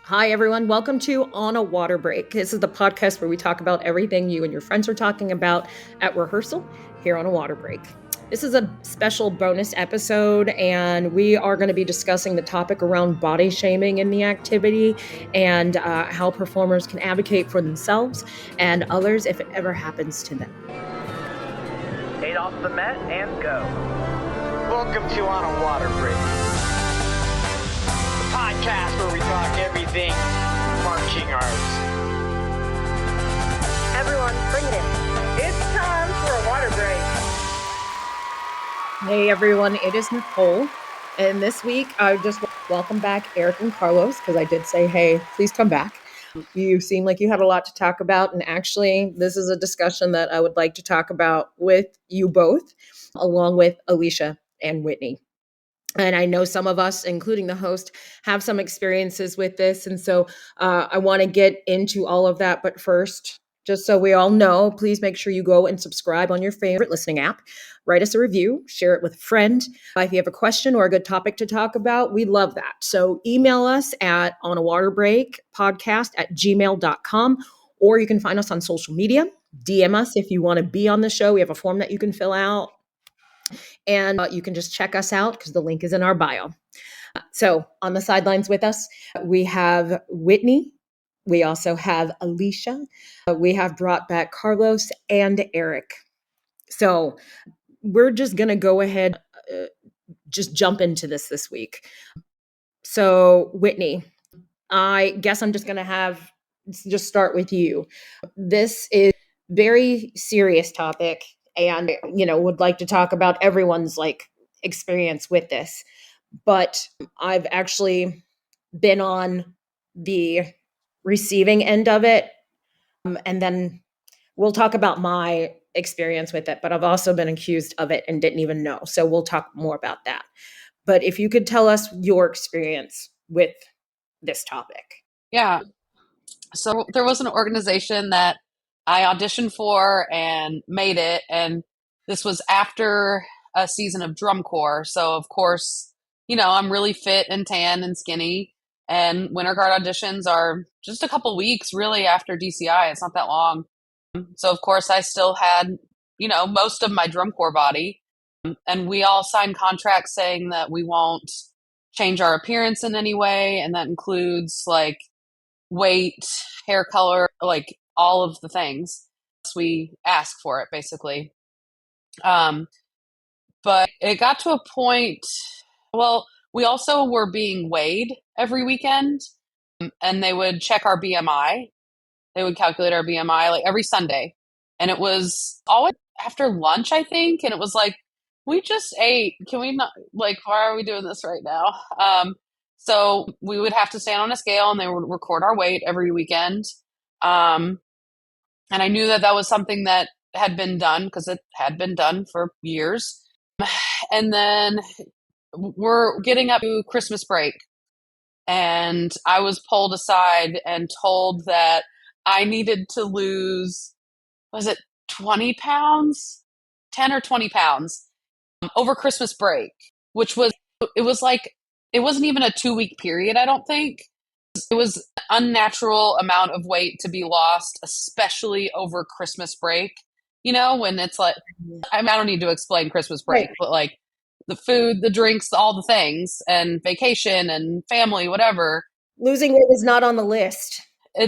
Hi, everyone. Welcome to On a Water Break. This is the podcast where we talk about everything you and your friends are talking about at rehearsal here on a water break. This is a special bonus episode, and we are going to be discussing the topic around body shaming in the activity and how performers can advocate for themselves and others if it ever happens to them. 8 off the mat and go. Welcome to On a Water Break, the podcast where we talk everything marching arts. Everyone, bring it in. It's time for a water break. Hey, everyone. It is Nicole. And this week, I just welcome back Erik and Carlos because I did say, hey, please come back. You seem like you had a lot to talk about. And actually, this is a discussion that I would like to talk about with you both, along with Alicia and Whitney. And I know some of us, including the host, have some experiences with this. And so I want to get into all of that. But first, just so we all know, please make sure you go and subscribe on your favorite listening app. Write us a review, share it with a friend. If you have a question or a good topic to talk about, we love that. So email us at onawaterbreakpodcast@gmail.com, or you can find us on social media. DM us if you want to be on the show. We have a form that you can fill out. And you can just check us out because the link is in our bio. So on the sidelines with us, we have Whitney. We also have Alicia. We have brought back Carlos and Erik. So we're just going to go ahead, just jump into this week. So Whitney, I guess I'm just going to just start with you. This is a very serious topic. And, would like to talk about everyone's experience with this. But I've actually been on the receiving end of it. And then we'll talk about my experience with it. But I've also been accused of it and didn't even know. So we'll talk more about that. But if you could tell us your experience with this topic. Yeah. So there was an organization that I auditioned for and made it. And this was after a season of drum corps. So of course, I'm really fit and tan and skinny. And Winter Guard auditions are just a couple weeks really after DCI. It's not that long. So of course I still had, most of my drum corps body. And we all signed contracts saying that we won't change our appearance in any way. And that includes weight, hair color, all of the things. So we ask for it basically. But it got to a point, we also were being weighed every weekend, and they would check our BMI. They would calculate our BMI every Sunday. And it was always after lunch, I think. And it was we just ate. Can we not, why are we doing this right now? So we would have to stand on a scale and they would record our weight every weekend. And I knew that was something that had been done because it had been done for years. And then we're getting up to Christmas break. And I was pulled aside and told that I needed to lose, was it 20 pounds? 10 or 20 pounds over Christmas break, it wasn't even a 2-week period, I don't think. It was an unnatural amount of weight to be lost, especially over Christmas break. When it's I don't need to explain Christmas break, right. But the food, the drinks, all the things, and vacation and family, whatever. Losing weight is not on the list.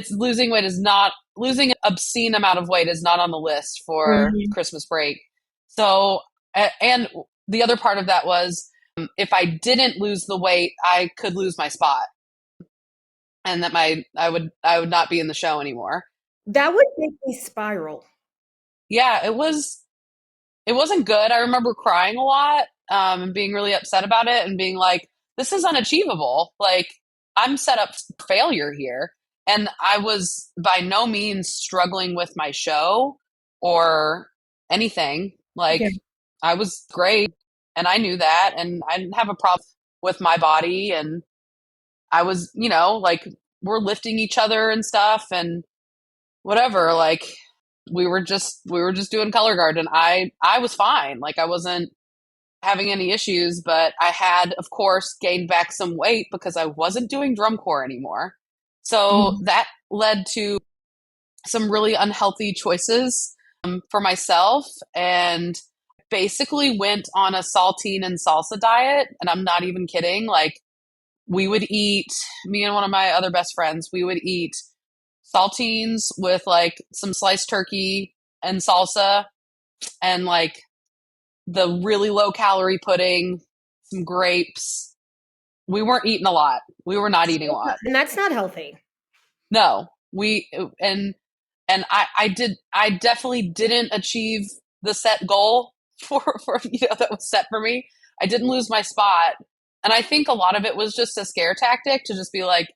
Losing an obscene amount of weight is not on the list for Christmas break. So, and the other part of that was, if I didn't lose the weight, I could lose my spot, and that I would not be in the show anymore. That would make me spiral. Yeah, it wasn't good. I remember crying a lot, and being really upset about it, and being this is unachievable. I'm set up for failure here, and I was by no means struggling with my show or anything. I was great. And I knew that, and I didn't have a problem with my body. And I was, we're lifting each other and stuff and whatever. We were just doing color guard, and I was fine. I wasn't having any issues, but I had, of course, gained back some weight because I wasn't doing drum corps anymore. So that led to some really unhealthy choices for myself, and basically went on a saltine and salsa diet. And I'm not even kidding. Like, we would eat, me and one of my other best friends, we would eat saltines with like some sliced turkey and salsa, and like the really low calorie pudding, some grapes. We weren't eating a lot. We were not eating a lot. And that's not healthy. No, I definitely didn't achieve the set goal for that was set for me. I didn't lose my spot. And I think a lot of it was just a scare tactic to just be like,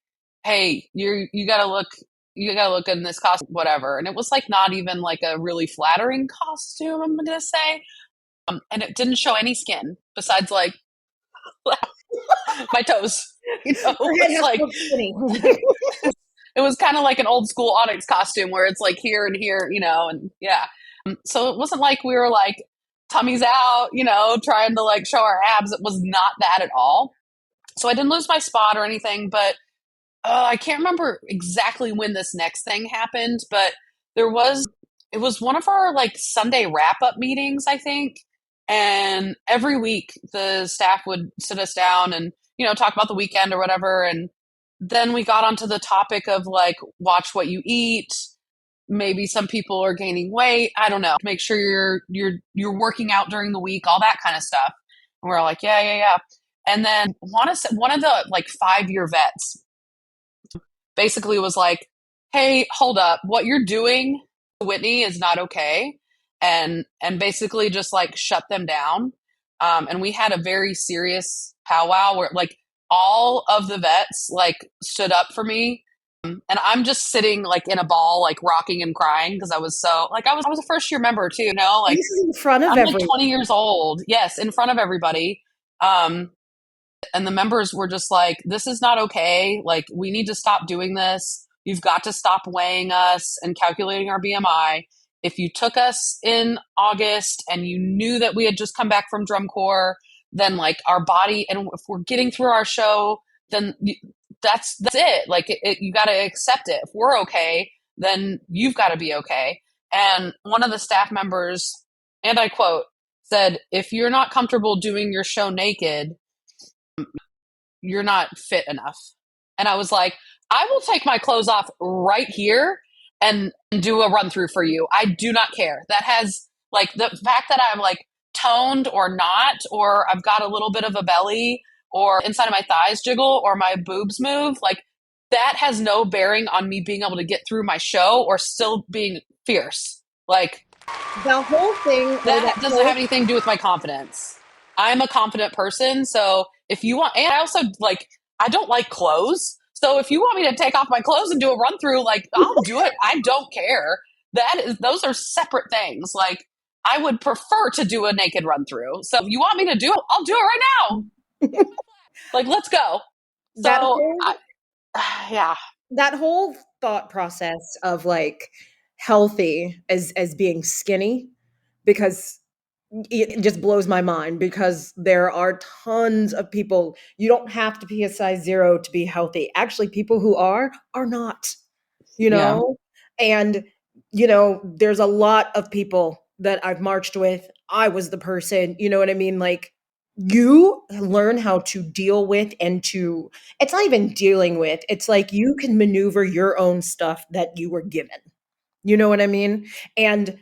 hey, you gotta look good in this costume, whatever. And it was like not even like a really flattering costume, I'm gonna say. And it didn't show any skin besides like my toes. It's like it was kind of like an old school Onyx costume where it's like here and here, and yeah. So it wasn't like we were like tummies out, trying to like show our abs. It was not that at all. So I didn't lose my spot or anything, but I can't remember exactly when this next thing happened, but it was one of our like Sunday wrap up meetings, I think. And every week the staff would sit us down and, talk about the weekend or whatever. And then we got onto the topic of like, watch what you eat. Maybe some people are gaining weight. I don't know. Make sure you're working out during the week, all that kind of stuff. And we're all like, yeah. And then one of the like 5-year vets basically was like, hey, hold up, what you're doing, Whitney, is not okay. And basically just like shut them down. And we had a very serious powwow where like all of the vets like stood up for me. And I'm just sitting like in a ball, like rocking and crying because I was so like I was a first year member too, like this is in front of I'm everyone. like 20 years old. Yes, in front of everybody. And the members were just like, this is not okay. Like, we need to stop doing this. You've got to stop weighing us and calculating our BMI. If you took us in August and you knew that we had just come back from drum corps, then like our body, and if we're getting through our show, then that's it. Like you got to accept it. If we're okay, then you've got to be okay. And one of the staff members, and I quote, said, if you're not comfortable doing your show naked, you're not fit enough. And I was like, I will take my clothes off right here and do a run through for you. I do not care. That has like the fact that I'm like toned or not, or I've got a little bit of a belly, or inside of my thighs jiggle, or my boobs move, like that has no bearing on me being able to get through my show or still being fierce. Like the whole thing that doesn't have anything to do with my confidence. I'm a confident person. So if you want, and I also like, I don't like clothes. So if you want me to take off my clothes and do a run through, like I'll do it. I don't care. Those are separate things. Like I would prefer to do a naked run through. So if you want me to do it, I'll do it right now. Like, let's go. Yeah. That whole thought process of like healthy as being skinny, because it just blows my mind, because there are tons of people. You don't have to be a size 0 to be healthy. Actually, people who are not, and there's a lot of people that I've marched with. I was the person, you know what I mean? Like, you learn how to deal with it's not even dealing with, it's like you can maneuver your own stuff that you were given. You know what I mean? And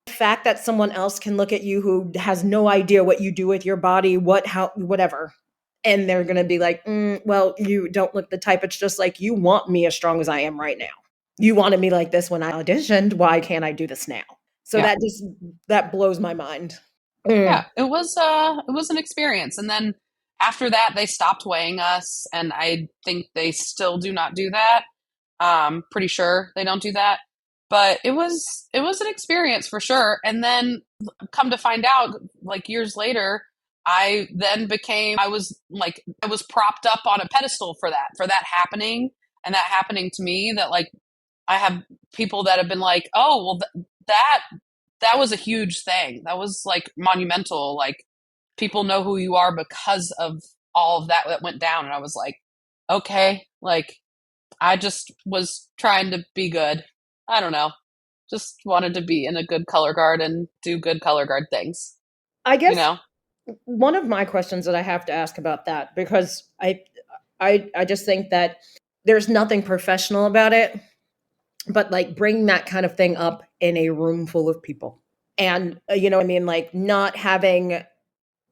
the fact that someone else can look at you who has no idea what you do with your body, whatever, and they're going to be like, well, you don't look the type. It's just like, you want me as strong as I am right now. You wanted me like this when I auditioned. Why can't I do this now? So that blows my mind. Yeah, it was an experience. And then after that, they stopped weighing us, and I think they still do not do that. Pretty sure they don't do that. But it was an experience for sure. And then come to find out, like years later, I was propped up on a pedestal for that happening, and that happening to me. That like I have people that have been like, oh, well, that was a huge thing. That was like monumental. Like people know who you are because of all of that went down. And I was like, okay, like I just was trying to be good. I don't know. Just wanted to be in a good color guard and do good color guard things, I you guess know? one of my questions that I have to ask about that, because I just think that there's nothing professional about it, but like bring that kind of thing up in a room full of people. And you know what I mean, like not having,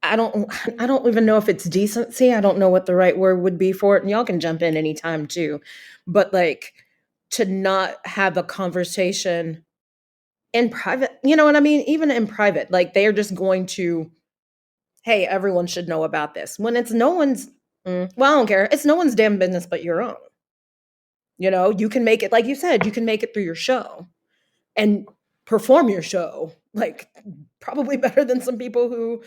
I don't even know if it's decency. I don't know what the right word would be for it. And y'all can jump in anytime too. But like to not have a conversation in private, you know what I mean? Even in private, like they're just going to, hey, everyone should know about this. When it's no one's, well, I don't care. It's no one's damn business but your own. You know, you can make it, like you said, you can make it through your show and perform your show, like probably better than some people who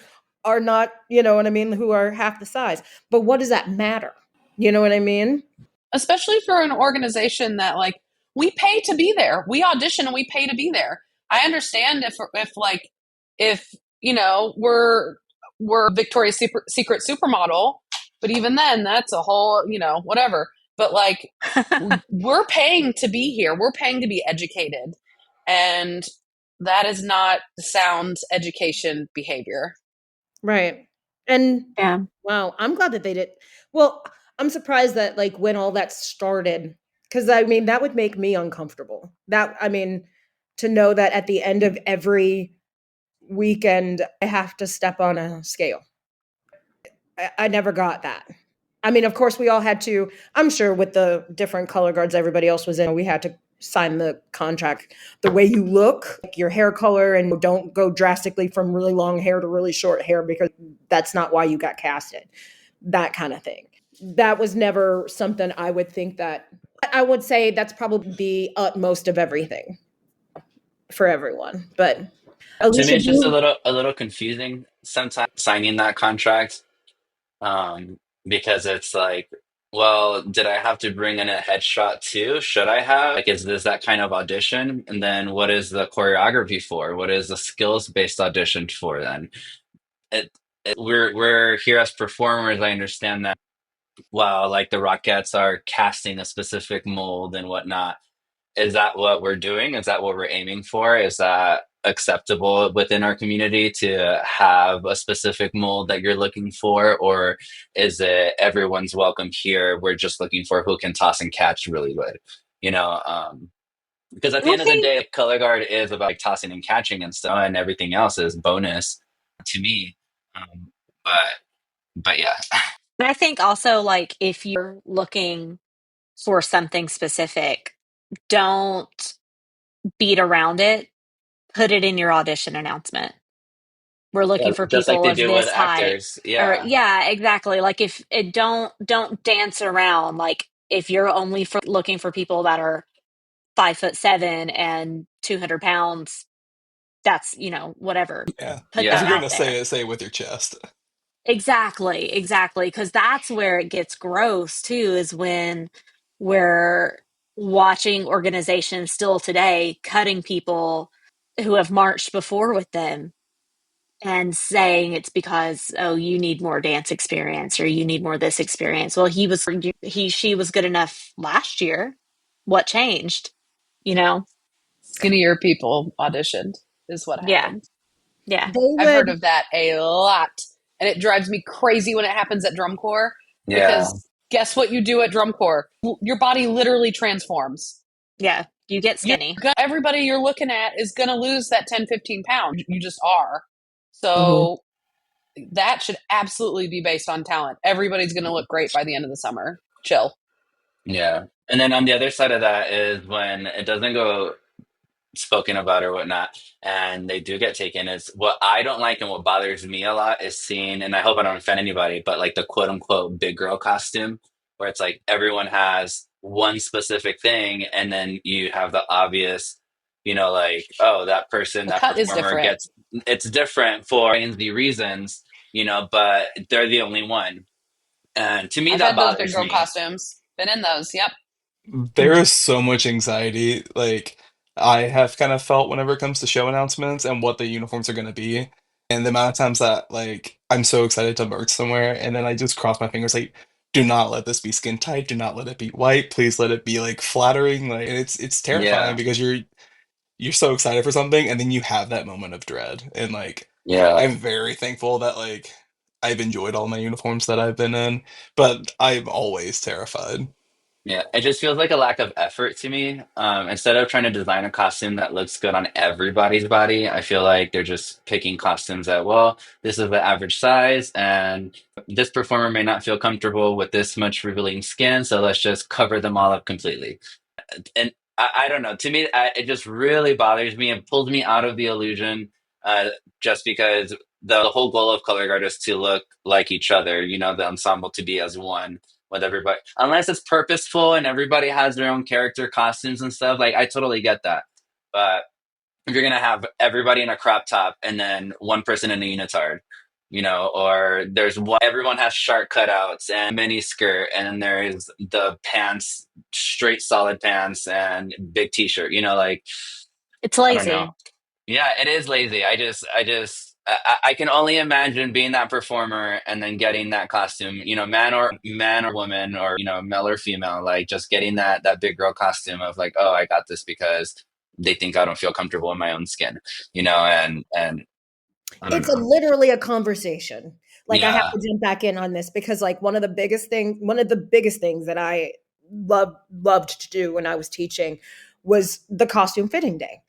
are not, you know what I mean, who are half the size. But what does that matter? You know what I mean? Especially for an organization that like we pay to be there. We audition and we pay to be there. I understand if you know we're Victoria's Secret supermodel, but even then that's a whole, you know, whatever. But like we're paying to be here. We're paying to be educated. And that is not sound education behavior. Right. And Yeah. wow, I'm glad that they did. Well, I'm surprised that like when all that started, because I mean, that would make me uncomfortable. That, I mean, to know that at the end of every weekend, I have to step on a scale. I never got that. I mean, of course, we all had to, I'm sure with the different color guards everybody else was in, we had to sign the contract. The way you look, like your hair color, and don't go drastically from really long hair to really short hair because that's not why you got casted. That kind of thing. That was never something I would think that, I would say that's probably the utmost of everything for everyone. But To me, Alicia, it's just a little confusing sometimes signing that contract, um, because it's like, well, did I have to bring in a headshot too? Should I have? Like, is this that kind of audition? And then what is the choreography for? What is the skills based audition for then? It, we're here as performers. I understand that. Wow, like the Rockettes are casting a specific mold and whatnot. Is that what we're doing? Is that what we're aiming for? Is that acceptable within our community to have a specific mold that you're looking for? Or is it everyone's welcome here? We're just looking for who can toss and catch really good, you know? Because at the I end of the think day, color guard is about like, tossing and catching and stuff, and everything else is bonus to me. Um, but yeah. I think also like if you're looking for something specific, don't beat around it. Put it in your audition announcement. We're Yeah, looking for just like people they of do with this height. actors. Or Yeah. yeah, exactly. Like if it don't dance around. Like if you're only for looking for people that are 5'7" and 200 pounds, that's, you know, whatever. Yeah. Put If that you're Yeah. out gonna say there. it, say it with your chest. Exactly. Because that's where it gets gross too, is when we're watching organizations still today cutting people who have marched before with them and saying it's because, oh, you need more dance experience or you need more this experience. Well, she was good enough last year. What changed? You know? Skinnier people auditioned is what Yeah. happened. Yeah. they I've would, heard of that a lot. And it drives me crazy when it happens at drum corps Yeah. because guess what you do at drum corps? Your body literally transforms. Yeah. You get skinny. Everybody you're looking at is going to lose that 10, 15 pounds. You just are. Mhm. So that should absolutely be based on talent. Everybody's going to look great by the end of the summer. Chill. Yeah. And then on the other side of that is when it doesn't go spoken about or whatnot, and they do get taken. Is what I don't like and what bothers me a lot is seeing, and I hope I don't offend anybody, but like the quote unquote big girl costume, where it's like everyone has one specific thing, and then you have the obvious, like, oh, that person, The that cut is performer different. gets it's different for the reasons, but they're the only one. And to me, I've that had those big bothers girl me. costumes. Been in those. Yep. There is so much anxiety, like I have kind of felt whenever it comes to show announcements and what the uniforms are gonna be. And the amount of times that like I'm so excited to merch somewhere and then I just cross my fingers like, do not let this be skin tight, do not let it be white, please let it be like flattering, like, and it's terrifying Yeah. because you're so excited for something and then you have that moment of dread. And like Yeah. I'm very thankful that like I've enjoyed all my uniforms that I've been in, but I'm always terrified. Yeah, it just feels like a lack of effort to me. Instead of trying to design a costume that looks good on everybody's body, I feel like they're just picking costumes that, well, this is the average size, and this performer may not feel comfortable with this much revealing skin, so let's just cover them all up completely. And I don't know. To me, it just really bothers me and pulls me out of the illusion. Just because the whole goal of color guard is to look like each other. You know, the ensemble to be as one with everybody, unless it's purposeful and everybody has their own character costumes and stuff. Like I totally get that, but if you're gonna have everybody in a crop top and then one person in a unitard, you know, or there's one, everyone has shark cutouts and mini skirt, and then there is the pants, straight solid pants and big t-shirt, you know, like It's I don't know. lazy. Yeah, it is lazy. I can only imagine being that performer and then getting that costume, you know, man or woman, or you know, male or female, like just getting that big girl costume of like, oh, I got this because they think I don't feel comfortable in my own skin, you know, and I don't It's know. literally a conversation. Like I have Yeah, to jump back in on this because like one of the biggest things that I loved to do when I was teaching was the costume fitting day.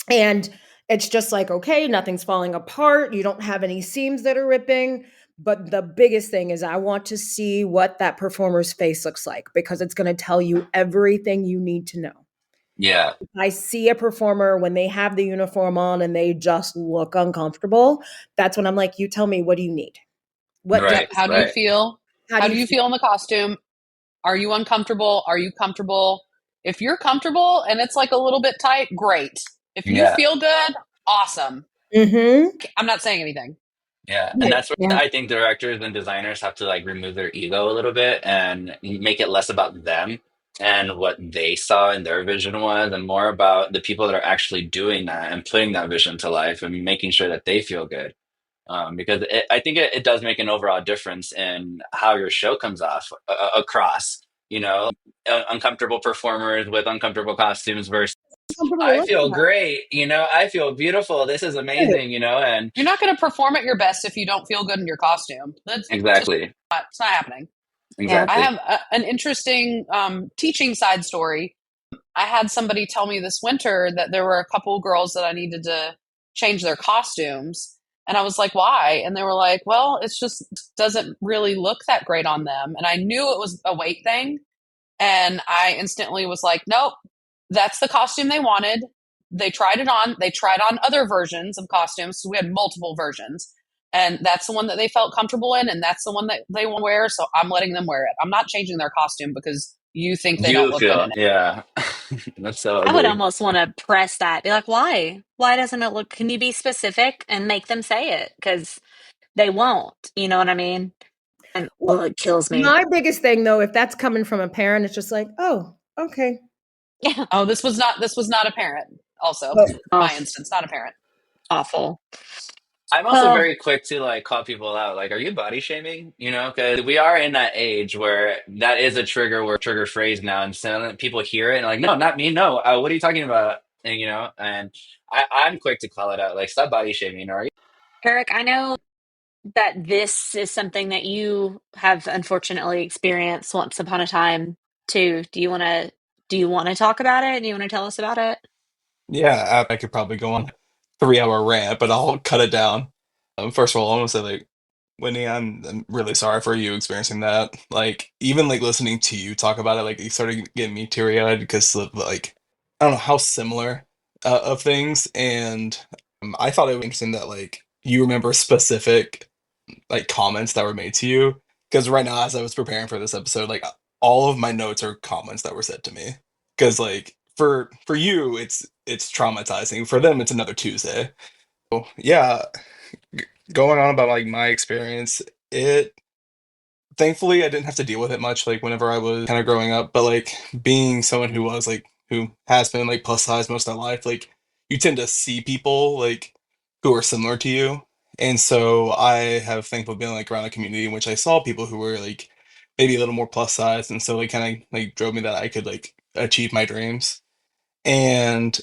And it's just like, okay, nothing's falling apart. You don't have any seams that are ripping. But the biggest thing is, I want to see what that performer's face looks like because it's going to tell you everything you need to know. yeah, I see a performer when they have the uniform on and they just look uncomfortable. That's when I'm like, you tell me, what do you need? What do, Yep. right, How do you right. feel? how do How you do you feel? feel in the costume? Are you uncomfortable? Are you comfortable? If you're comfortable and it's like a little bit tight, great. If you Yeah, feel good, awesome. Mm-hmm. I'm not saying anything. yeah, and Right. that's where Yeah. I think directors and designers have to like remove their ego a little bit and make it less about them and what they saw in their vision was, and more about the people that are actually doing that and putting that vision to life and making sure that they feel good. Because I think it does make an overall difference in how your show comes off across, you know, uncomfortable performers with uncomfortable costumes versus Uncomfortable I with feel that. great, you know, I feel beautiful. This is Right. amazing, you know, and You're not going to perform at your best if you don't feel good in your costume. That's just exactly, not, it's not happening. Yeah. I exactly. have an interesting teaching side story. I had somebody tell me this winter that there were a couple girls that I needed to change their costumes. And I was like, why? And they were like, well, it's just doesn't really look that great on them. And I knew it was a weight thing. And I instantly was like, nope, that's the costume they wanted. They tried it on. They tried on other versions of costumes. So we had multiple versions. And that's the one that they felt comfortable in. And that's the one that they want to wear. So I'm letting them wear it. I'm not changing their costume because you think they don't You look good feel, in it. yeah, that's so I would ugly. almost want to press that. Be like, why? Why doesn't it look? Can you be specific and make them say it? Because they won't. You know what I mean? And Well, oh, it kills me. my biggest thing though, if that's coming from a parent, it's just like, oh, okay. Yeah. Oh, this was not a parent. Also, But Oh, my instance, not a parent. awful. I'm also Oh, very quick to like call people out. Like, are you body shaming? You know, because we are in that age where that is a trigger phrase now, and so people hear it and like, no, not me. No, what are you talking about? And you know, and I'm quick to call it out. Like, stop body shaming. Are you? Eric, I know that this is something that you have unfortunately experienced once upon a time too. Do you want to talk about it? Do you want to tell us about it? Yeah, I could probably go on 3 hour rant, but I'll cut it down. First of all, I want to say like, Whitney, I'm really sorry for you experiencing that. Like, even like listening to you talk about it, like you started getting me teary eyed because of like, I don't know how similar of things, and I thought it was interesting that like you remember specific like comments that were made to you. Because right now, as I was preparing for this episode, like all of my notes are comments that were said to me. Because like for you, it's traumatizing. For them, it's another Tuesday. Yeah, going on about like my experience, it thankfully I didn't have to deal with it much like whenever I was kind of growing up, but like being someone who was like who has been like plus size most of their life, like you tend to see people like who are similar to you. And so I have thankfully been like around a community in which I saw people who were like maybe a little more plus size, and so it kind of like drove me that I could like achieve my dreams. And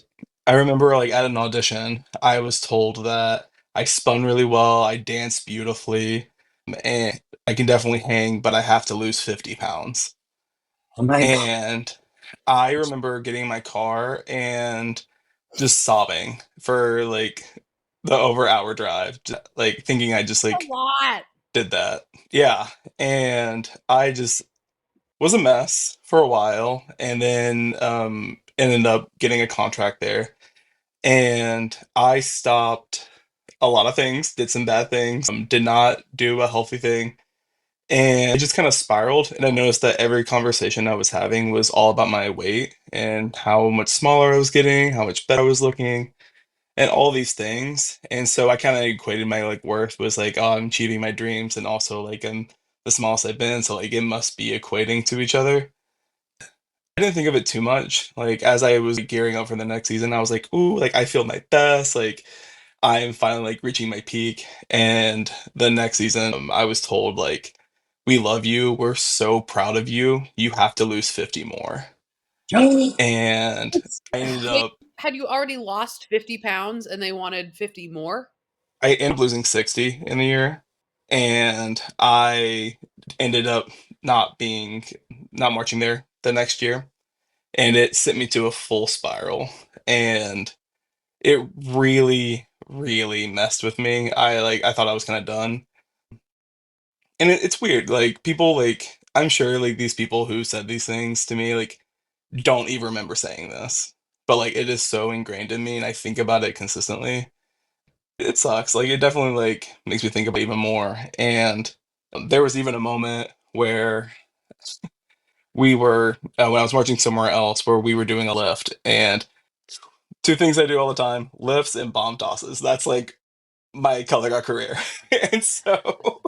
I remember like at an audition, I was told that I spun really well, I danced beautifully, and I can definitely hang, but I have to lose 50 pounds. Oh my God. And I remember getting in my car and just sobbing for like the over hour drive, like thinking I just A like lot. did that. Yeah. And I just was a mess for a while and then ended up getting a contract there. And I stopped a lot of things, did some bad things, did not do a healthy thing. And it just kind of spiraled. And I noticed that every conversation I was having was all about my weight and how much smaller I was getting, how much better I was looking, and all these things. And so I kind of equated my like worth was like, oh, I'm achieving my dreams, and also like I'm the smallest I've been, so like it must be equating to each other. I didn't think of it too much. Like as I was gearing up for the next season, I was like, ooh, like I feel my best. Like I'm finally like reaching my peak. And the next season, I was told like, we love you. We're so proud of you. You have to lose 50 more. And I ended Wait, up had you already lost 50 pounds and they wanted 50 more? I ended up losing 60 in the year. And I ended up not being not marching there the next year. And it sent me to a full spiral. And it really, really messed with me. I thought I was kind of done. And it's weird. Like people like I'm sure like these people who said these things to me like don't even remember saying this. But like it is so ingrained in me and I think about it consistently. It sucks. Like it definitely like makes me think about it even more. And there was even a moment where we were when I was marching somewhere else where we were doing a lift and two things I do all the time, lifts and bomb tosses. That's like my color guard career. And so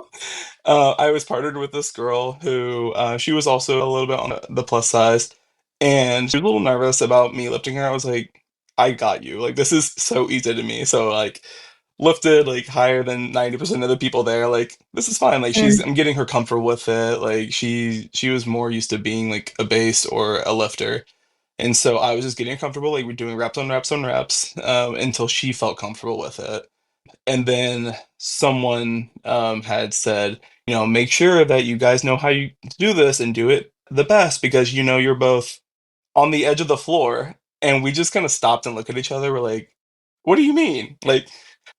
I was partnered with this girl who she was also a little bit on the plus size, and she was a little nervous about me lifting her. I was like, I got you. Like this is so easy to me. So like lifted like higher than 90% of the people there. Like this is fine. Like Mm. I'm getting her comfortable with it. Like she was more used to being like a base or a lifter. And so I was just getting comfortable, like we're doing reps on reps on reps, until she felt comfortable with it. And then someone had said, make sure that you guys know how you do this and do it the best because you're both on the edge of the floor. And we just kind of stopped and looked at each other. We're like, what do you mean? Like,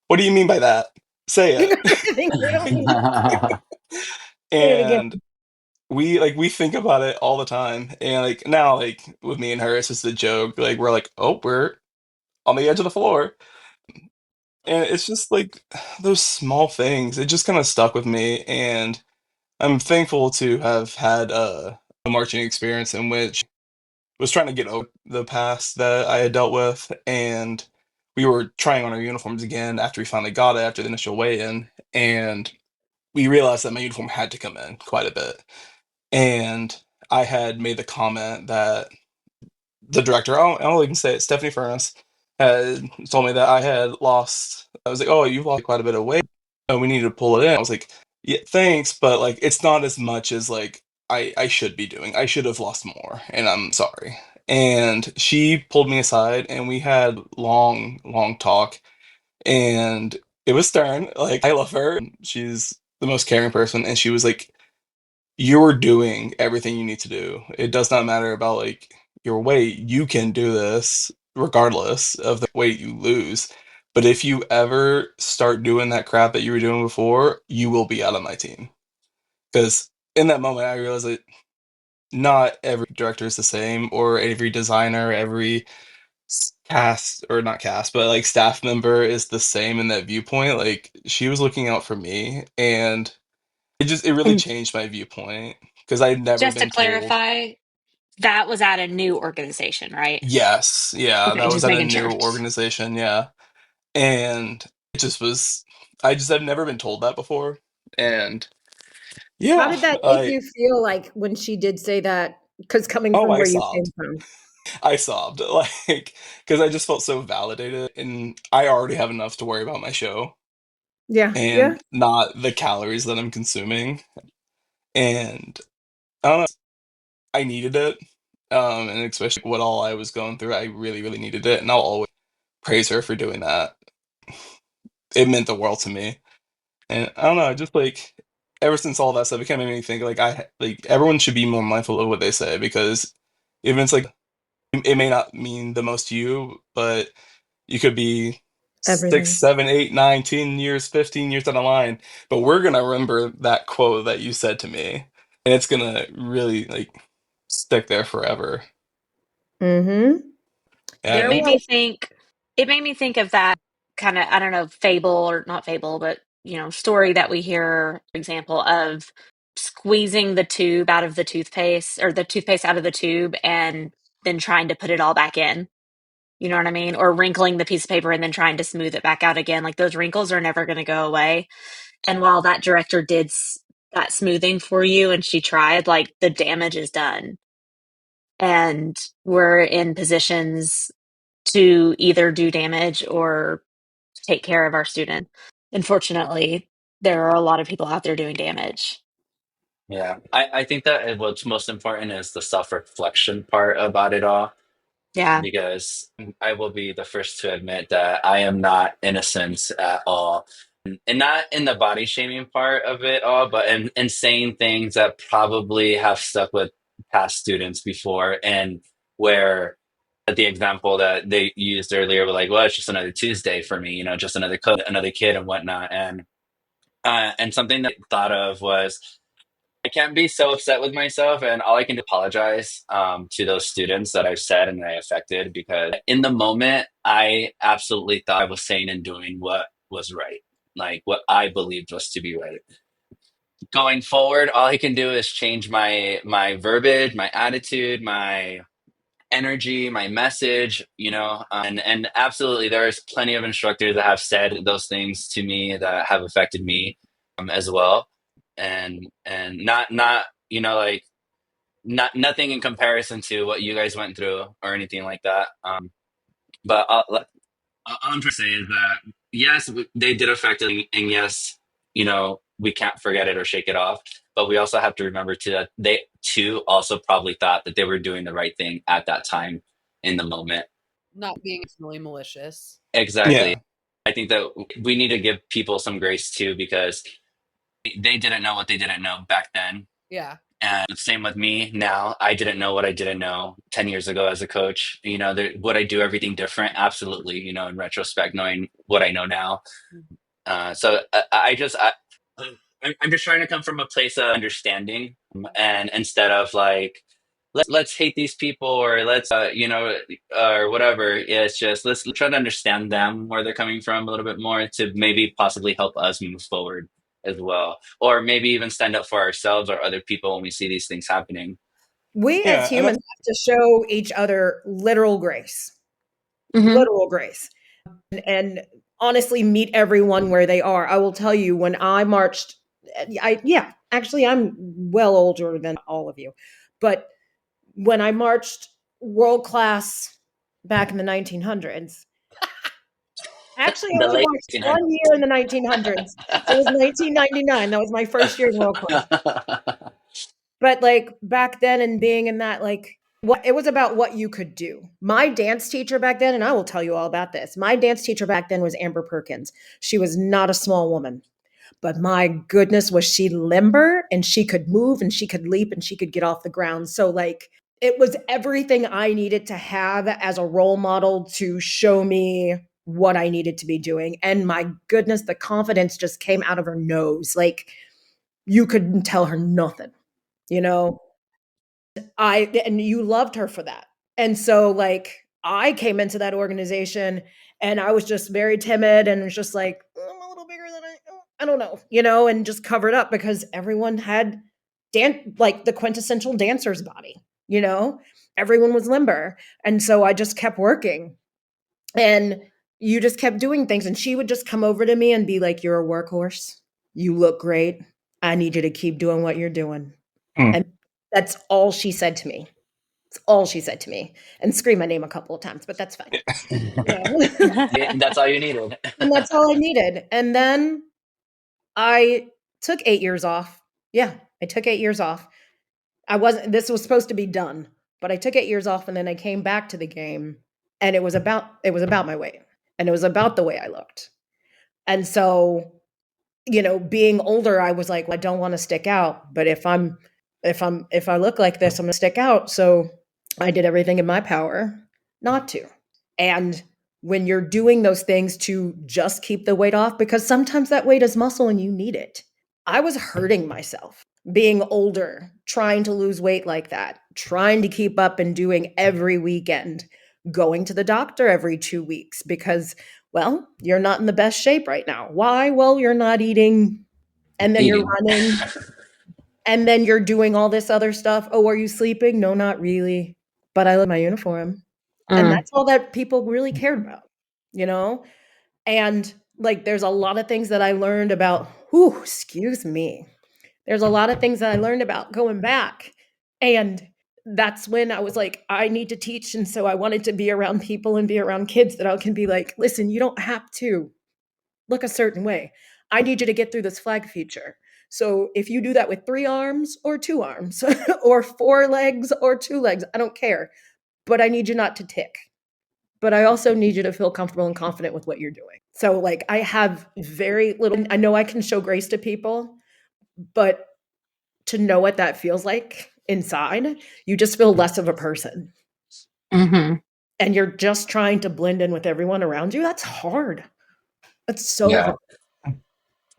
what do you mean by that? Say I it. think we don't need to say it again. And we think about it all the time. And like now, like with me and her, it's just a joke. Like we're like, oh, we're on the edge of the floor. And it's just like those small things. It just kind of stuck with me, and I'm thankful to have had a marching experience in which was trying to get over the past that I had dealt with, and we were trying on our uniforms again after we finally got it after the initial weigh-in, and we realized that my uniform had to come in quite a bit, and I had made the comment that the director, I'll even say it, Stephanie Furness, had told me that I had lost. I was like, "Oh, you've lost quite a bit of weight. Oh, we need to pull it in." I was like, "Yeah, thanks, but like, it's not as much as like I should be doing. I should have lost more, and I'm sorry." And she pulled me aside, and we had long, long talk, and it was stern. Like, I love her. She's the most caring person, and she was like, you're doing everything you need to do. It does not matter about like your weight. You can do this regardless of the weight you lose. But if you ever start doing that crap that you were doing before, you will be out of my team. Because in that moment, I realized that not every director is the same, or every designer, every cast, or not cast, but like staff member is the same in that viewpoint. Like she was looking out for me, and it really And changed my viewpoint because I'd never Just to been told. clarify, that was at a new organization, right? Yes, yeah, Okay, that was just at a making new sure. organization, yeah, and it just was I just had never been told that before, and how yeah, did that make you feel like when she did say that? Because coming oh, from I where you sobbed. came from. I sobbed, like, because I just felt so validated, and I already have enough to worry about my show Yeah, yeah. and not the calories that I'm consuming, and I don't know. I needed it. And especially what all I was going through, I really, really needed it. And I'll always praise her for doing that. It meant the world to me. And I don't know, just like ever since all that stuff, it kind of made me think like everyone should be more mindful of what they say, because even it's like it may not mean the most to you, but you could be six, Everything. 7, 8, 9, 10 years, 15 years down the line. But we're gonna remember that quote that you said to me, and it's gonna really like stick there forever. Mm-hmm. Yeah, It There made was me think it made me think of that kind of, I don't know, fable or not fable, but story that we hear, for example, of squeezing the tube out of the toothpaste or the toothpaste out of the tube and then trying to put it all back in. You know what I mean? Or wrinkling the piece of paper and then trying to smooth it back out again. Like those wrinkles are never going to go away. And while that director did that smoothing for you and she tried, like the damage is done. And we're in positions to either do damage or take care of our student. Unfortunately, there are a lot of people out there doing damage. Yeah, I think that what's most important is the self-reflection part about it all, Yeah. because I will be the first to admit that I am not innocent at all. And not in the body shaming part of it all, but in saying things that probably have stuck with past students before, and where the example that they used earlier were like, well, it's just another Tuesday for me, just another kid and whatnot. And something that I thought of was I can't be so upset with myself, and all I can do is apologize to those students that I've said and that I affected, because in the moment, I absolutely thought I was saying and doing what was right, like what I believed was to be right. Going forward, all I can do is change my verbiage, my attitude, my energy, my message, and absolutely, there's plenty of instructors that have said those things to me that have affected me as well, and not like not nothing in comparison to what you guys went through or anything like that. But all I'm trying to say is that yes, they did affect it, and yes, we can't forget it or shake it off. But we also have to remember too that they too also probably thought that they were doing the right thing at that time in the moment. Not being really malicious. Exactly. yeah, I think that we need to give people some grace too, because they didn't know what they didn't know back then. Yeah. And same with me now. I didn't know what I didn't know 10 years ago as a coach. Would I do everything different? Absolutely. In retrospect, knowing what I know now. So I'm just trying to come from a place of understanding, and instead of like, let's hate these people, or let's, or whatever. It's just, let's try to understand them, where they're coming from a little bit more, to maybe possibly help us move forward as well, or maybe even stand up for ourselves or other people when we see these things happening. we as yeah, and humans have to show each other literal grace. Hmm. Literal grace. And honestly meet everyone where they are. I will tell you, when I marched, actually I'm well older than all of you. But when I marched world class back in the 1900s, actually I The only late marched 1800s. 1 year in the 1900s. It was 1999. That was my first year in world class. But like back then, and being in that, like, what it was about what you could do. My dance teacher back then, and I will tell you all about this. My dance teacher back then was Amber Perkins. She was not a small woman, but my goodness, was she limber, and she could move and she could leap and she could get off the ground. So like it was everything I needed to have as a role model to show me what I needed to be doing. And my goodness, the confidence just came out of her nose. Like you couldn't tell her nothing, you know? And you loved her for that. And so like I came into that organization and I was just very timid and was just like, I'm a little bigger than I don't know, and just covered up because everyone had like the quintessential dancer's body, you know? Everyone was limber. And so I just kept working. And you just kept doing things. And she would just come over to me and be like, you're a workhorse. You look great. I need you to keep doing what you're doing. mm, And that's all she said to me. It's all she said to me. And scream my name a couple of times, but that's fine. That's all you needed. And that's all I needed. And then I took 8 years off. Yeah, I took 8 years off. this was supposed to be done, but I took 8 years off and then I came back to the game, and it was about my weight, and it was about the way I looked. And so, being older, I was like, well, I don't want to stick out, but if I look like this, I'm going to stick out. So I did everything in my power not to. And when you're doing those things to just keep the weight off, because sometimes that weight is muscle and you need it. I was hurting myself being older, trying to lose weight like that, trying to keep up and doing every weekend, going to the doctor every 2 weeks because, well, you're not in the best shape right now. Why? Well, you're not eating, and then you're running, and then you're doing all this other stuff. Oh, are you sleeping? No, not really. But I love my uniform. And that's all that people really cared about, you know? And like, there's a lot of things that I learned about, excuse me. There's a lot of things that I learned about going back. And that's when I was like, I need to teach. And so I wanted to be around people and be around kids that I can be like, listen, you don't have to look a certain way. I need you to get through this flag feature. So if you do that with 3 arms or 2 arms or 4 legs or 2 legs, I don't care. But I need you not to tick. But I also need you to feel comfortable and confident with what you're doing. So like I have very little, I know I can show grace to people, but to know what that feels like inside, you just feel less of a person. And you're just trying to blend in with everyone around you. That's hard. That's so hard.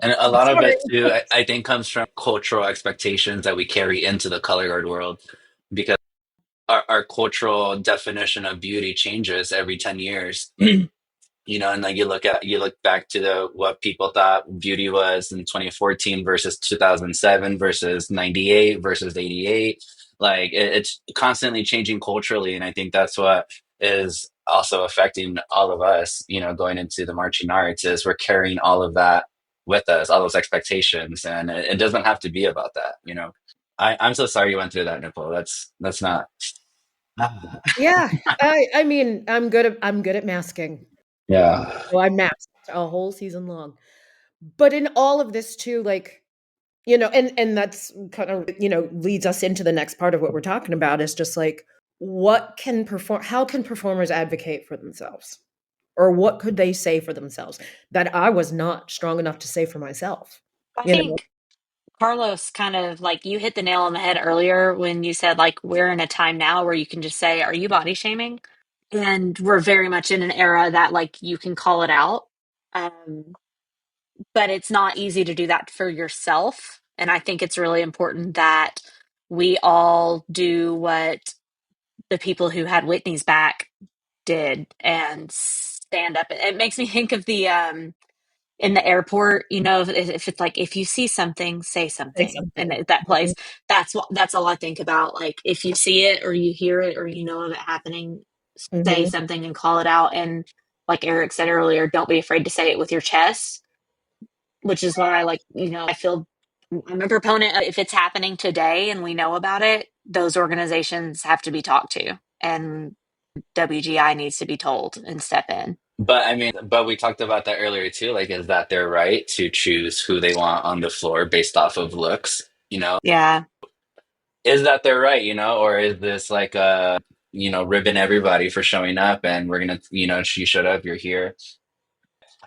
And a lot of it too, I think, comes from cultural expectations that we carry into the color guard world, because our cultural definition of beauty changes every 10 years. And like you look back to what people thought beauty was in 2014 versus 2007 versus 98 versus 88. Like it's constantly changing culturally, and I think that's what is also affecting all of us. Going into the marching arts, is we're carrying all of that with us, all those expectations, and it doesn't have to be about that. I'm so sorry you went through that, Nicole. That's not. Yeah, I mean, I'm good at masking. Yeah. So I masked a whole season long. But in all of this too, like, and that's kind of, leads us into the next part of what we're talking about is just like, how can performers advocate for themselves? Or what could they say for themselves that I was not strong enough to say for myself? I think Carlos, kind of like you hit the nail on the head earlier when you said like we're in a time now where you can just say, "Are you body shaming?" And we're very much in an era that like you can call it out. But it's not easy to do that for yourself. And I think it's really important that we all do what the people who had Whitney's back did and stand up. It makes me think of the in the airport, if it's like if you see something, say Say something. And something. that place, that's all I think about. Like if you see it or you hear it or you know of it happening, say Mhm. something and call it out. And like Erik said earlier, don't be afraid to say it with your chest, which is why I feel I'm a proponent of if it's happening today and we know about it, those organizations have to be talked to, and WGI needs to be told and step in. But I mean, but we talked about that earlier too. Like, is that their right to choose who they want on the floor based off of looks? Yeah. Is that their right? Or is this like ribbon everybody for showing up, and we're gonna, you showed up, you're here.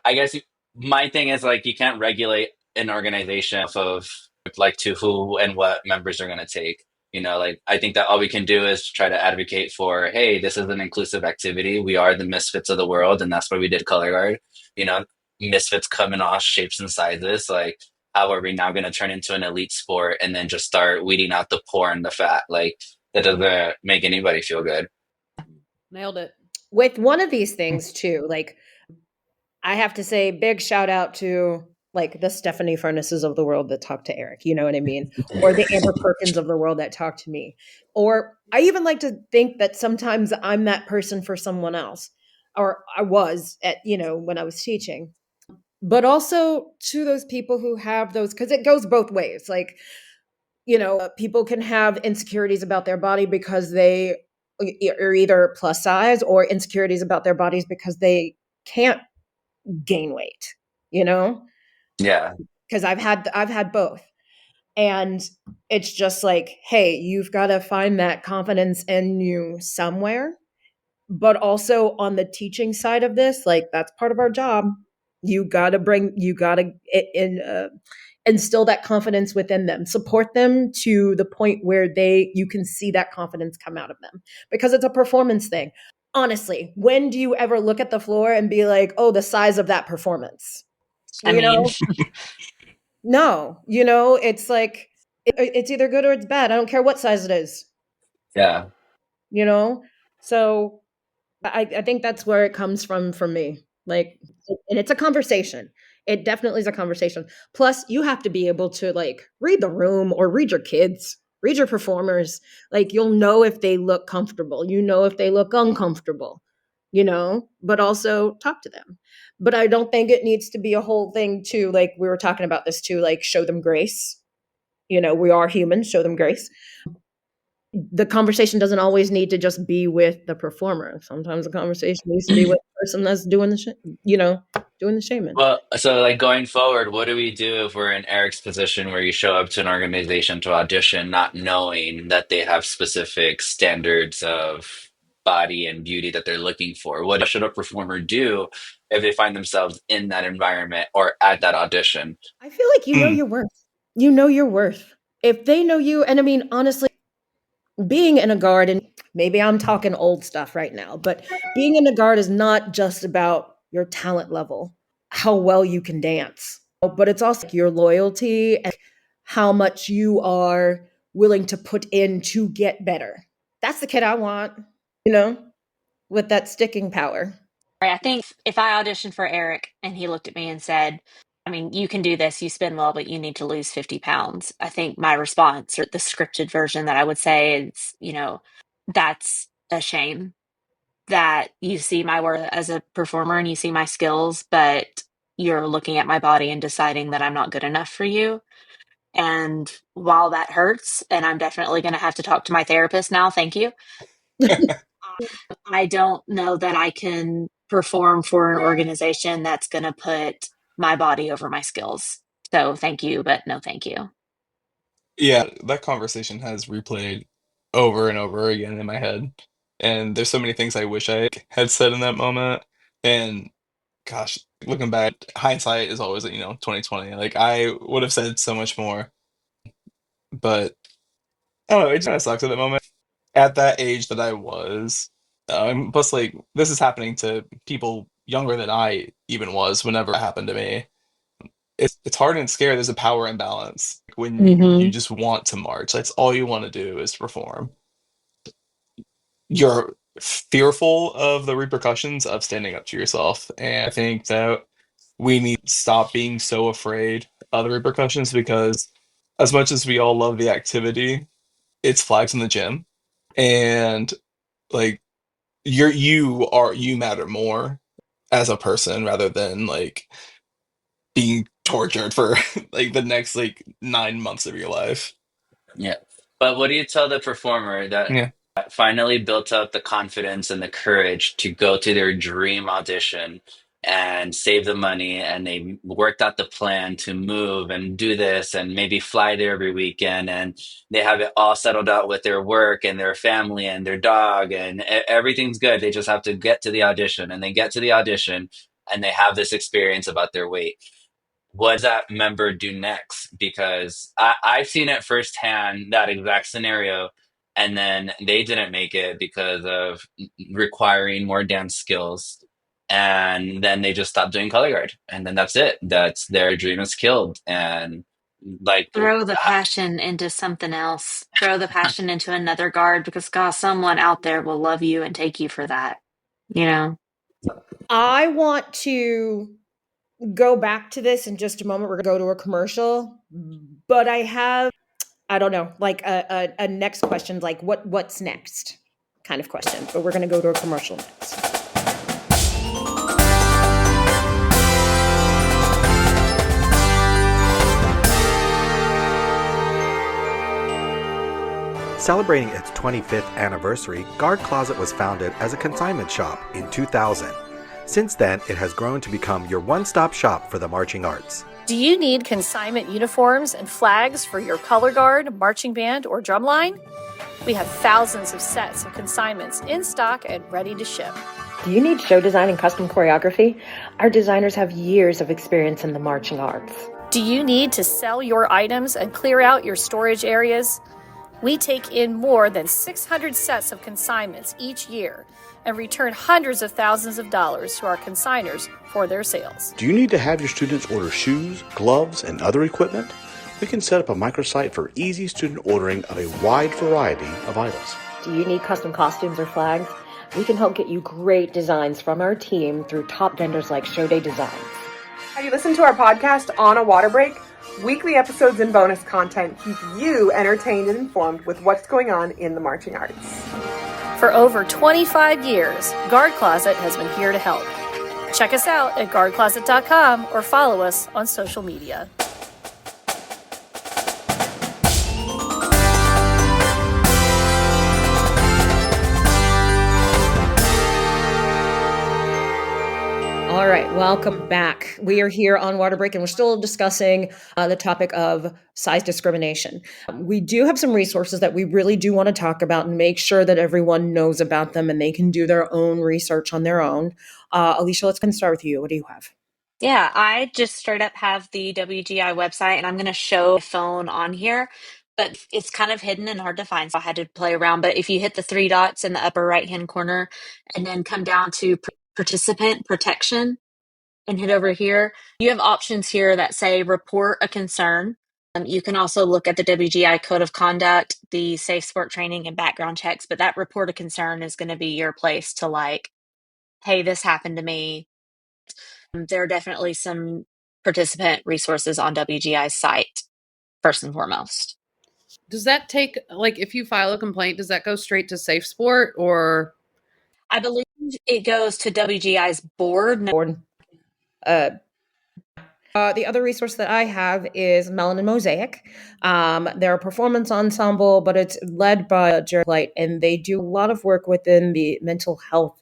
I guess my thing is like you can't regulate an organization off of like to who and what members are going to take. Like I think that all we can do is try to advocate for, hey, this is an inclusive activity. We are the misfits of the world, and that's why we did color guard. You know, misfits come in all shapes and sizes. Like, how are we now going to turn into an elite sport and then just start weeding out the poor and the fat? Like that doesn't make anybody feel good. Nailed it. With one of these things too, like I have to say big shout out to like the Stephanie Furnaces of the world that talk to Erik, you know what I mean? Or the Amber Perkins of the world that talk to me. Or I even like to think that sometimes I'm that person for someone else. Or I was at, when I was teaching. But also to those people who have those, because it goes both ways. Like, people can have insecurities about their body because they are either plus size, or insecurities about their bodies because they can't gain weight, Yeah. because I've had both. And it's just like, hey, you've got to find that confidence in you somewhere. But also on the teaching side of this, like that's part of our job. You got to instill that confidence within them, support them to the point where you can see that confidence come out of them, because it's a performance thing. Honestly, when do you ever look at the floor and be like, oh, the size of that performance? I mean, No, it's like, it's either good or it's bad. I don't care what size it is, Yeah. So I think that's where it comes from for me. Like, and it's a conversation. It definitely is a conversation. Plus, you have to be able to like read the room or read your kids, read your performers. Like, you'll know if they look comfortable, if they look uncomfortable, but also talk to them. But I don't think it needs to be a whole thing too. Like, we were talking about this too, like show them grace. We are humans, show them grace. The conversation doesn't always need to just be with the performer. Sometimes the conversation needs to be with the person that's doing doing the shaming. Well, so like going forward, what do we do if we're in Eric's position where you show up to an organization to audition, not knowing that they have specific standards of body and beauty that they're looking for? What should a performer do if they find themselves in that environment or at that audition? I feel like you know your worth. You know your worth. If they know you, and I mean, honestly, being in a guard, and maybe I'm talking old stuff right now, but being in a guard is not just about your talent level, how well you can dance, but it's also your loyalty and how much you are willing to put in to get better. That's the kid I want, with that sticking power. I think if I auditioned for Erik and he looked at me and said, I mean, you can do this, you spin well, but you need to lose 50 pounds. I think my response, or the scripted version that I would say is, that's a shame that you see my worth as a performer and you see my skills, but you're looking at my body and deciding that I'm not good enough for you. And while that hurts, and I'm definitely going to have to talk to my therapist now, thank you. I don't know that I can perform for an organization that's going to put my body over my skills. So thank you, but no thank you. Yeah, that conversation has replayed over and over again in my head. And there's so many things I wish I had said in that moment. And gosh, looking back, hindsight is always, 2020. Like I would have said so much more. But I don't know, it kind of sucks at that moment. At that age that I was, plus like this is happening to people younger than I even was whenever it happened to me. It's hard and scary. There's a power imbalance when you just want to march. That's all you want to do is perform. You're fearful of the repercussions of standing up to yourself, and I think that we need to stop being so afraid of the repercussions, because as much as we all love the activity, it's flags in the gym, and like you matter more as a person rather than like being tortured for like the next like 9 months of your life. Yeah. But what do you tell the performer that Yeah. finally built up the confidence and the courage to go to their dream audition and save the money, and they worked out the plan to move and do this and maybe fly there every weekend, and they have it all settled out with their work and their family and their dog, and everything's good. They just have to get to the audition, and they get to the audition and they have this experience about their weight. What does that member do next? Because I've seen it firsthand, that exact scenario, and then they didn't make it because of requiring more dance skills, and then they just stopped doing color guard, and then that's it. That's their dream is killed. And like, Throw the passion into something else. Throw the passion into another guard, because God, someone out there will love you and take you for that. I want to go back to this in just a moment. We're going to go to a commercial, but I don't know, like a next question, like what's next kind of question, but we're going to go to a commercial next. Celebrating its 25th anniversary, Guard Closet was founded as a consignment shop in 2000. Since then, it has grown to become your one-stop shop for the marching arts. Do you need consignment uniforms and flags for your color guard, marching band, or drumline? We have thousands of sets of consignments in stock and ready to ship. Do you need show design and custom choreography? Our designers have years of experience in the marching arts. Do you need to sell your items and clear out your storage areas? We take in more than 600 sets of consignments each year and return hundreds of thousands of dollars to our consigners for their sales. Do you need to have your students order shoes, gloves, and other equipment? We can set up a microsite for easy student ordering of a wide variety of items. Do you need custom costumes or flags? We can help get you great designs from our team through top vendors like Show Day Designs. Have you listened to our podcast On a Water Break? Weekly episodes and bonus content keep you entertained and informed with what's going on in the marching arts. For over 25 years, Guard Closet has been here to help. Check us out at guardcloset.com or follow us on social media. All right, welcome back. We are here on Water Break, and we're still discussing the topic of size discrimination. We do have some resources that we really do want to talk about and make sure that everyone knows about them and they can do their own research on their own. Alicia, let's start with you. What do you have? Yeah, I just straight up have the WGI website, and I'm going to show a phone on here, but it's kind of hidden and hard to find, so I had to play around. But if you hit the three dots in the upper right-hand corner and then come down to participant protection and hit over here, you have options here that say report a concern. You can also look at the WGI Code of Conduct, the safe sport training, and background checks, but that report a concern is going to be your place to like, hey, this happened to me. There are definitely some participant resources on WGI's site, first and foremost. Does that take, like, if you file a complaint, does that go straight to Safe Sport or? I believe it goes to WGI's board. The other resource that I have is Melanin Mosaic. They're a performance ensemble, but it's led by Jared Light, and they do a lot of work within the mental health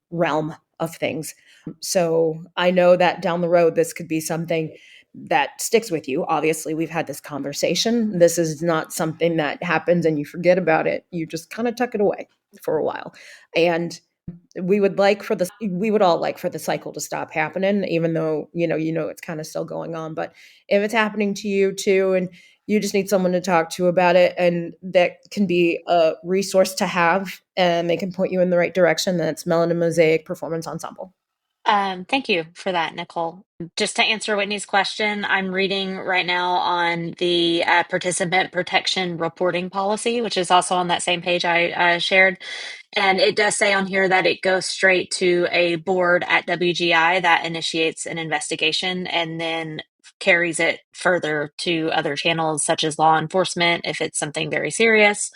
realm of things. So I know that down the road, this could be something that sticks with you. Obviously, we've had this conversation. This is not something that happens and you forget about it. You just kind of tuck it away for a while. And we would all like for the cycle to stop happening, even though, it's kind of still going on. But if it's happening to you too, and you just need someone to talk to about it, and that can be a resource to have, and they can point you in the right direction, that's Melanin Mosaic Performance Ensemble. Thank you for that, Nicole. Just to answer Whitney's question, I'm reading right now on the participant protection reporting policy, which is also on that same page I shared. And it does say on here that it goes straight to a board at WGI that initiates an investigation and then carries it further to other channels such as law enforcement if it's something very serious.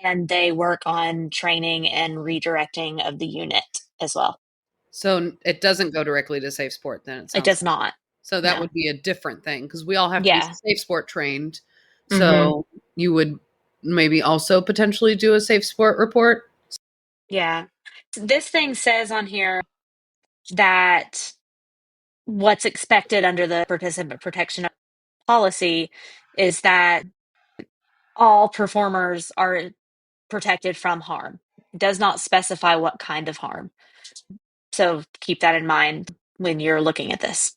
And they work on training and redirecting of the unit as well. So it doesn't go directly to Safe Sport then? It does not. So that would be a different thing because we all have to be Safe Sport trained. So you would maybe also potentially do a Safe Sport report? Yeah. This thing says on here that what's expected under the participant protection policy is that all performers are protected from harm. It does not specify what kind of harm. So keep that in mind when you're looking at this.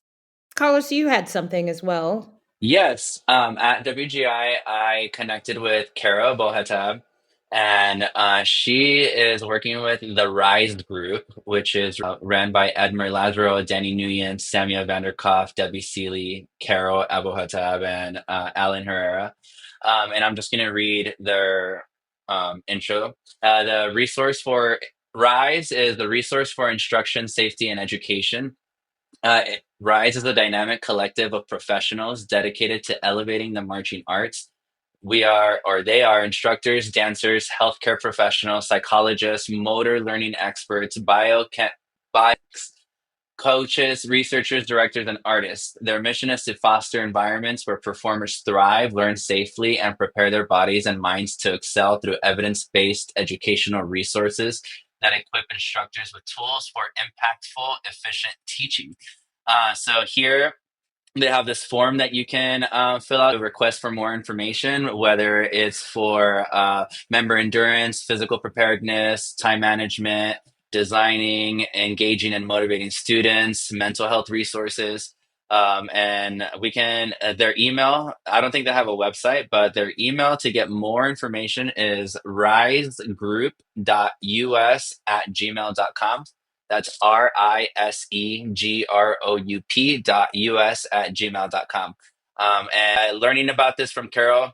Carlos, you had something as well. Yes. At WGI, I connected with Kara Bohatab, and she is working with the Rise group, which is ran by Edmer Lazaro, Danny Nguyen, Samia Vanderkoff, Debbie Seeley, Carol Abohatab, and Alan Herrera. And I'm just going to read their intro. The resource for Rise is the resource for instruction, safety, and education. Rise is a dynamic collective of professionals dedicated to elevating the marching arts. They are instructors, dancers, healthcare professionals, psychologists, motor learning experts, coaches, researchers, directors, and artists. Their mission is to foster environments where performers thrive, learn safely, and prepare their bodies and minds to excel through evidence-based educational resources that equip instructors with tools for impactful, efficient teaching. So here they have this form that you can fill out, a request for more information, whether it's for member endurance, physical preparedness, time management, designing, engaging and motivating students, mental health resources. And we can, their email, I don't think they have a website, but their email to get more information is risegroup.us@gmail.com. That's risegroup.us@gmail.com. And learning about this from Carol,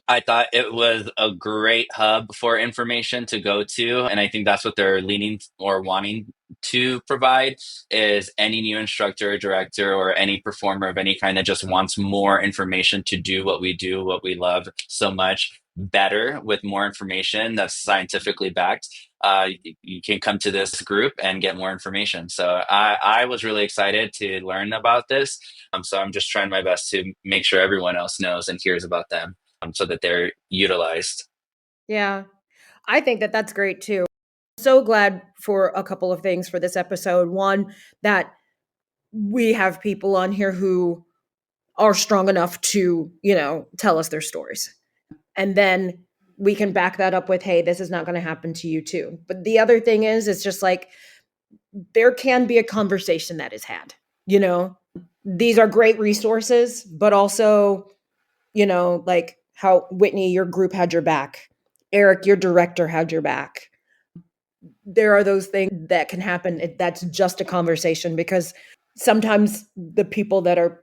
I thought it was a great hub for information to go to. And I think that's what they're leaning or wanting to provide, is any new instructor, director, or any performer of any kind that just wants more information to do what we do, what we love so much better with more information that's scientifically backed. You can come to this group and get more information. So I was really excited to learn about this. So I'm just trying my best to make sure everyone else knows and hears about them, so that they're utilized. Yeah, I think that that's great too. So glad for a couple of things for this episode. One, that we have people on here who are strong enough to, tell us their stories. And then we can back that up with, hey, this is not going to happen to you too. But the other thing is, it's just like there can be a conversation that is had. These are great resources, but also, like how Whitney, your group had your back. Erik, your director had your back. There are those things that can happen. That's just a conversation, because sometimes the people that are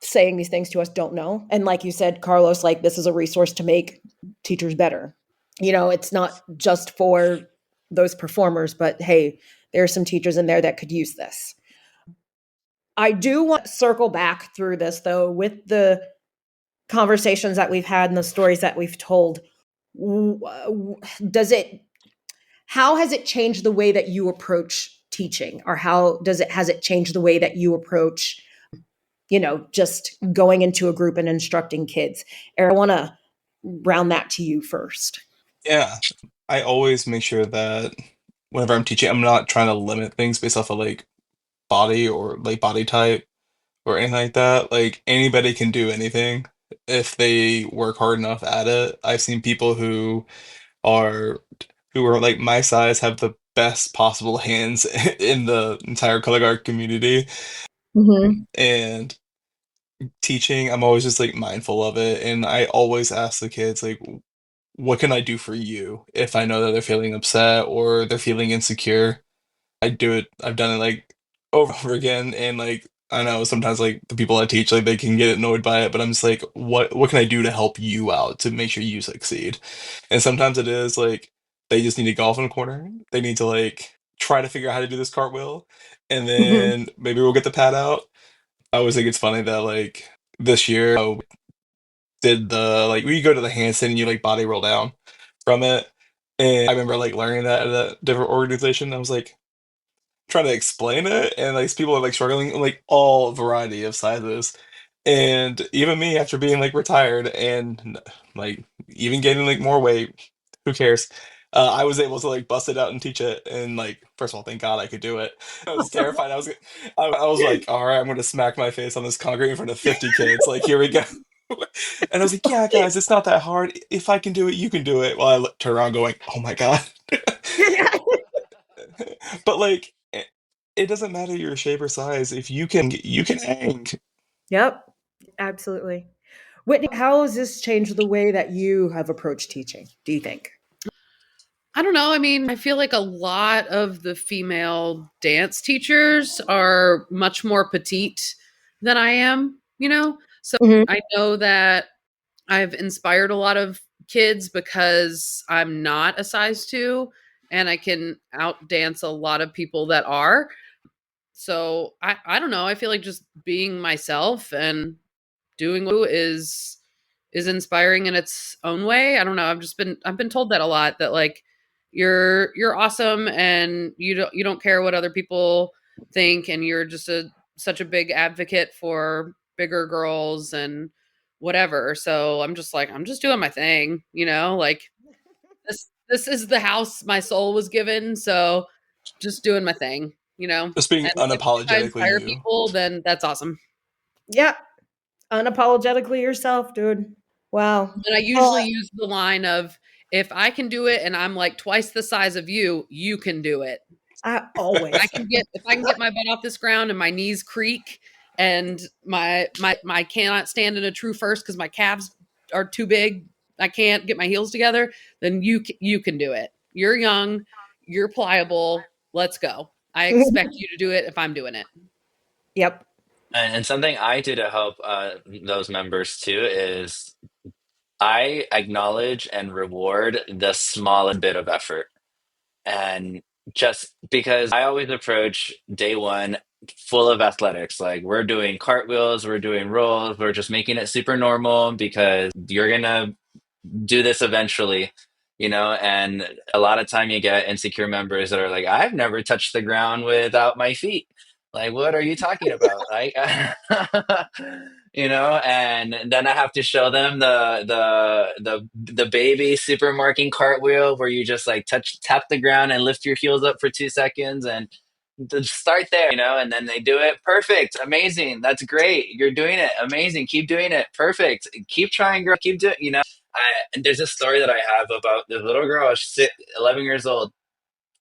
saying these things to us don't know. And like you said, Carlos, like this is a resource to make teachers better. It's not just for those performers, but hey, there are some teachers in there that could use this. I do want to circle back through this though, with the conversations that we've had and the stories that we've told. How has it changed the way that you approach teaching, or has it changed the way that you approach, just going into a group and instructing kids? Erik, I want to round that to you first. Yeah, I always make sure that whenever I'm teaching, I'm not trying to limit things based off of like body or like body type or anything like that. Like anybody can do anything if they work hard enough at it. I've seen people are who are like my size have the best possible hands in the entire color guard community. Mm-hmm. And teaching, I'm always just like mindful of it, and I always ask the kids like, what can I do for you if I know that they're feeling upset or they're feeling insecure? I've done it like over and over again, and like I know sometimes like the people I teach, like they can get annoyed by it, but I'm just like, what can I do to help you out to make sure you succeed? And sometimes it is like they just need to golf in a corner. They need to like try to figure out how to do this cartwheel, and Mm-hmm. then maybe we'll get the pad out. I always think it's funny that like this year I did the like we go to the handstand and you like body roll down from it. And I remember like learning that at a different organization. I was like trying to explain it, and like people are like struggling in, like all variety of sizes. And even me, after being like retired and like even gaining like more weight, who cares? I was able to like bust it out and teach it. And like, first of all, thank God I could do it. I was terrified. I was like, all right, I'm going to smack my face on this concrete in front of 50 kids. Like, here we go. And I was like, yeah, guys, it's not that hard. If I can do it, you can do it. While I turn around going, oh my God. But like, it doesn't matter your shape or size. If you can hang. Yep, absolutely. Whitney, how has this changed the way that you have approached teaching, do you think? I don't know. I mean, I feel like a lot of the female dance teachers are much more petite than I am, So Mm-hmm. I know that I've inspired a lot of kids because I'm not a size 2 and I can outdance a lot of people that are. So I don't know. I feel like just being myself and doing what is inspiring in its own way. I don't know. I've been told that a lot, that like you're awesome and you don't care what other people think, and you're just such a big advocate for bigger girls and whatever. So I'm just like, I'm just doing my thing, like this is the house my soul was given, so just doing my thing. Just being And if I unapologetically inspire you. people, then that's awesome. Yeah. Unapologetically yourself, dude. Wow. And I usually use the line of, if I can do it and I'm like twice the size of you, you can do it. I always. If I can get my butt off this ground and my knees creak and my cannot stand in a true first because my calves are too big, I can't get my heels together, then you can do it. You're young, you're pliable. Let's go. I expect you to do it if I'm doing it. Yep. And something I do to help those members too is I acknowledge and reward the smallest bit of effort. And just because I always approach day one full of athletics, like we're doing cartwheels, we're doing rolls, we're just making it super normal because you're gonna do this eventually, and a lot of time you get insecure members that are like, I've never touched the ground without my feet. Like, what are you talking about? Like, and then I have to show them the baby supermarket cartwheel where you just like tap the ground and lift your heels up for 2 seconds and start there, and then they do it. Perfect. Amazing. That's great. You're doing it. Amazing. Keep doing it. Perfect. Keep trying, girl. Keep doing, there's a story that I have about the little girl, she's 11 years old.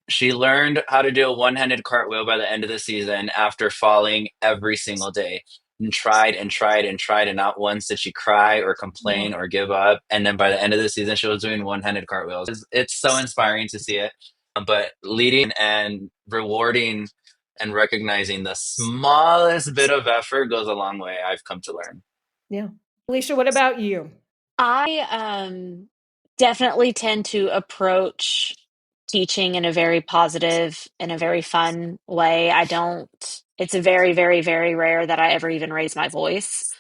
She learned how to do a one-handed cartwheel by the end of the season after falling every single day and tried and tried and tried. And not once did she cry or complain or give up. And then by the end of the season, she was doing one-handed cartwheels. It's so inspiring to see it. But leading and rewarding and recognizing the smallest bit of effort goes a long way, I've come to learn. Yeah. Alicia, what about you? I definitely tend to approach teaching in a very positive and a very fun way. It's very, very, very rare that I ever even raise my voice.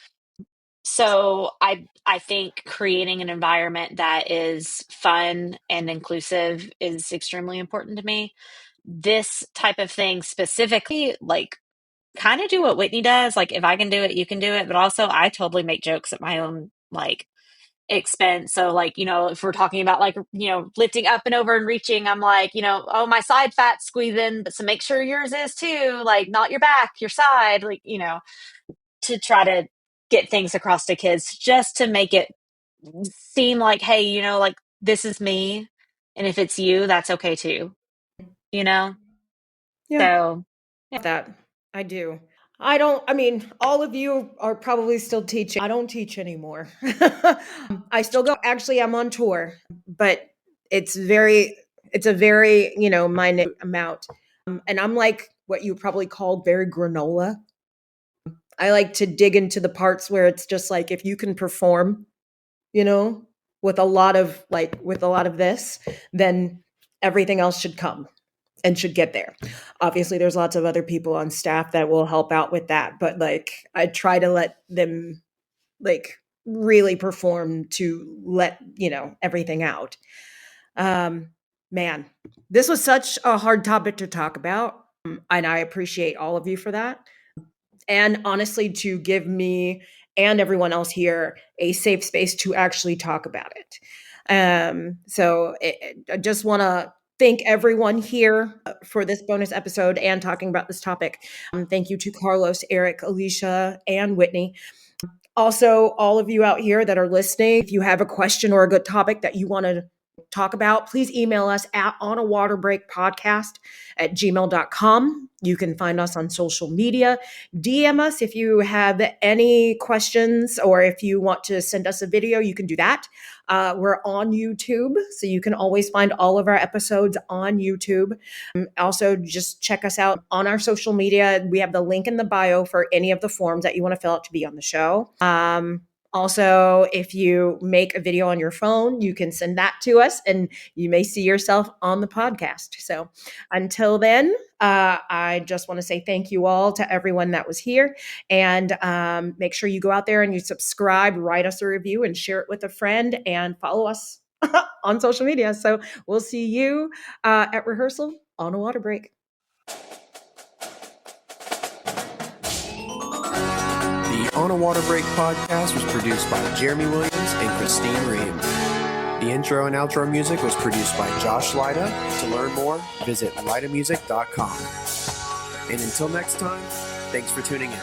So I think creating an environment that is fun and inclusive is extremely important to me. This type of thing specifically, like, kind of do what Whitney does. Like, if I can do it, you can do it. But also, I totally make jokes at my own, like, expense. So, like, if we're talking about, like, lifting up and over and reaching, I'm like, oh, my side fat's squeezing, but so make sure yours is too. Like, not your back, your side, like, to try to get things across to kids just to make it seem like, hey, like, this is me. And if it's you, that's okay too. Yeah. So that I do. All of you are probably still teaching. I don't teach anymore. I still go. Actually, I'm on tour, but it's a very, minute amount. And I'm like what you probably call very granola. I like to dig into the parts where it's just like, if you can perform, with a lot of this, then everything else should come and should get there. Obviously, there's lots of other people on staff that will help out with that, but like, I try to let them like really perform to let, everything out. Man, this was such a hard topic to talk about. And I appreciate all of you for that. And honestly, to give me and everyone else here a safe space to actually talk about it. I just want to thank everyone here for this bonus episode and talking about this topic. Thank you to Carlos, Erik, Alicia, and Whitney. Also, all of you out here that are listening, if you have a question or a good topic that you want to talk about, please email us at onawaterbreakpodcast@gmail.com. You can find us on social media. DM us if you have any questions, or if you want to send us a video, you can do that. We're on YouTube, so you can always find all of our episodes on YouTube. Also, just check us out on our social media. We have the link in the bio for any of the forms that you want to fill out to be on the show. Also, if you make a video on your phone, you can send that to us and you may see yourself on the podcast. So until then, I just want to say thank you all to everyone that was here, and make sure you go out there and you subscribe, write us a review, and share it with a friend, and follow us on social media. So we'll see you at rehearsal on a water break. The On a Water Break podcast was produced by Jeremy Williams and Christine Ream. The intro and outro music was produced by Josh Lyda. To learn more, visit lydamusic.com. And until next time, thanks for tuning in.